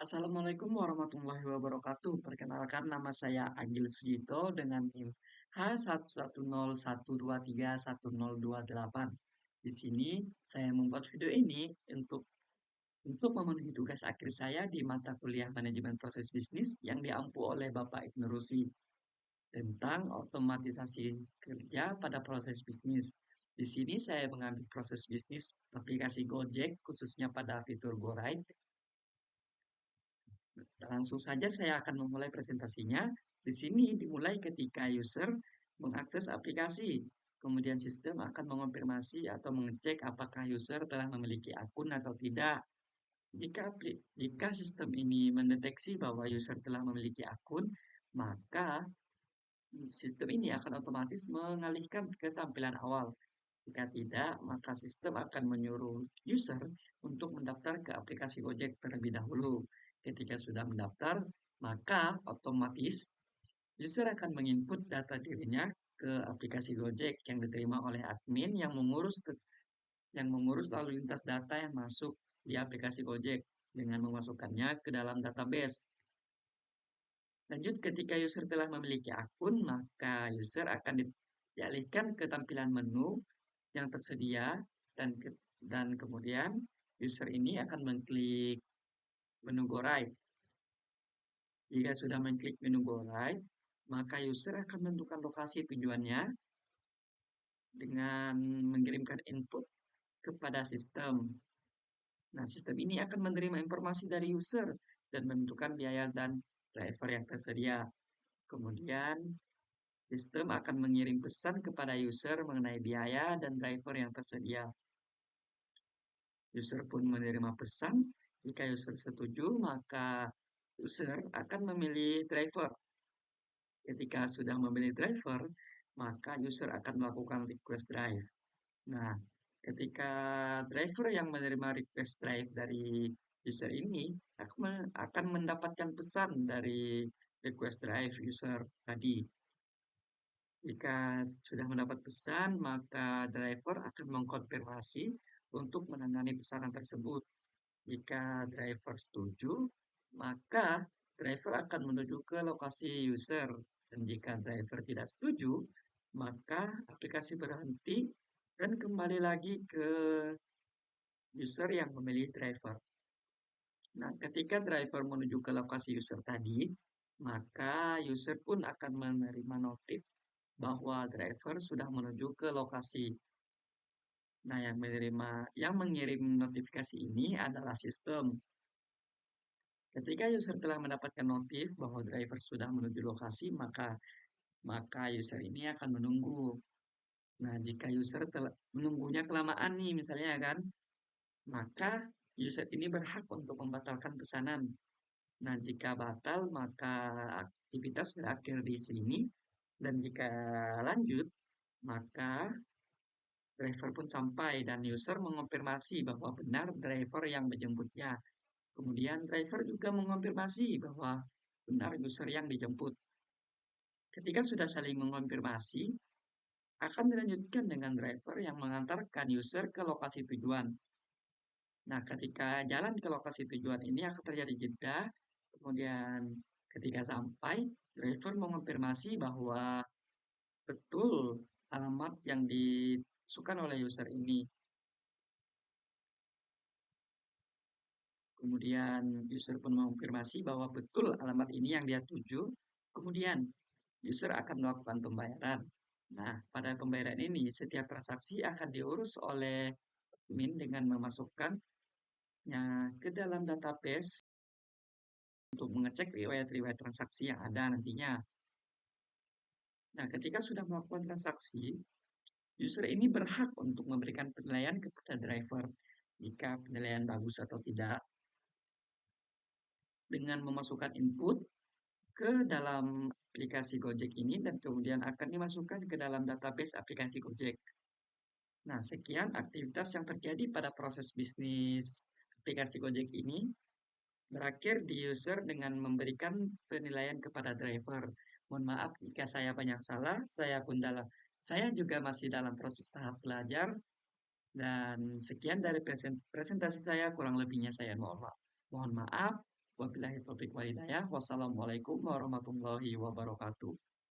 Assalamualaikum warahmatullahi wabarakatuh. Perkenalkan nama saya Agil Sujito dengan NIM H1101231028. Di sini saya membuat video ini untuk memenuhi tugas akhir saya di mata kuliah Manajemen Proses Bisnis yang diampu oleh Bapak Ibnu Rusi tentang otomatisasi kerja pada proses bisnis. Di sini saya mengambil proses bisnis aplikasi Gojek khususnya pada fitur GoRide. Langsung saja saya akan memulai presentasinya. Di sini dimulai ketika user mengakses aplikasi. Kemudian sistem akan mengonfirmasi atau mengecek apakah user telah memiliki akun atau tidak. Jika sistem ini mendeteksi bahwa user telah memiliki akun, maka sistem ini akan otomatis mengalihkan ke tampilan awal. Jika tidak, maka sistem akan menyuruh user untuk mendaftar ke aplikasi Gojek terlebih dahulu. Ketika sudah mendaftar, maka otomatis user akan menginput data dirinya ke aplikasi Gojek yang diterima oleh admin yang mengurus lalu lintas data yang masuk di aplikasi Gojek dengan memasukkannya ke dalam database. Lanjut, ketika user telah memiliki akun, maka user akan dialihkan ke tampilan menu yang tersedia dan kemudian user ini akan mengklik menu Go Right. Jika sudah mengklik menu Go Right, maka user akan menentukan lokasi tujuannya dengan mengirimkan input kepada sistem. Nah, sistem ini akan menerima informasi dari user dan menentukan biaya dan driver yang tersedia. Kemudian, sistem akan mengirim pesan kepada user mengenai biaya dan driver yang tersedia. User pun menerima pesan. Jika user setuju, maka user akan memilih driver. Ketika sudah memilih driver, maka user akan melakukan request drive. Nah, ketika driver yang menerima request drive dari user ini akan mendapatkan pesan dari request drive user tadi. Jika sudah mendapat pesan, maka driver akan mengkonfirmasi untuk menangani pesanan tersebut. Jika driver setuju, maka driver akan menuju ke lokasi user. Dan jika driver tidak setuju, maka aplikasi berhenti dan kembali lagi ke user yang memilih driver. Nah, ketika driver menuju ke lokasi user tadi, maka user pun akan menerima notif bahwa driver sudah menuju ke lokasi. Nah, yang mengirim notifikasi ini adalah sistem. Ketika user telah mendapatkan notif bahwa driver sudah menuju lokasi, maka user ini akan menunggu. Nah, jika user telah menunggunya kelamaan nih misalnya kan, maka user ini berhak untuk membatalkan pesanan. Nah, jika batal, maka aktivitas berakhir di sini. Dan jika lanjut, maka driver pun sampai dan user mengonfirmasi bahwa benar driver yang menjemputnya. Kemudian driver juga mengonfirmasi bahwa benar user yang dijemput. Ketika sudah saling mengonfirmasi, akan dilanjutkan dengan driver yang mengantarkan user ke lokasi tujuan. Nah, ketika jalan ke lokasi tujuan ini akan terjadi jeda, kemudian ketika sampai, driver mengonfirmasi bahwa betul alamat yang dimasukkan oleh user ini. Kemudian user pun mengonfirmasi bahwa betul alamat ini yang dia tuju. Kemudian user akan melakukan pembayaran. Nah, pada pembayaran ini setiap transaksi akan diurus oleh admin dengan memasukkannya ke dalam database untuk mengecek riwayat-riwayat transaksi yang ada nantinya. Nah, ketika sudah melakukan transaksi, user ini berhak untuk memberikan penilaian kepada driver jika penilaian bagus atau tidak dengan memasukkan input ke dalam aplikasi Gojek ini dan kemudian akan dimasukkan ke dalam database aplikasi Gojek. Nah, sekian aktivitas yang terjadi pada proses bisnis aplikasi Gojek ini berakhir di user dengan memberikan penilaian kepada driver. Mohon maaf jika saya banyak salah, saya juga masih dalam proses tahap belajar dan sekian dari presentasi saya, kurang lebihnya saya mohon maaf. Wabillahi taufiq wal hidayah. Wassalamualaikum warahmatullahi wabarakatuh.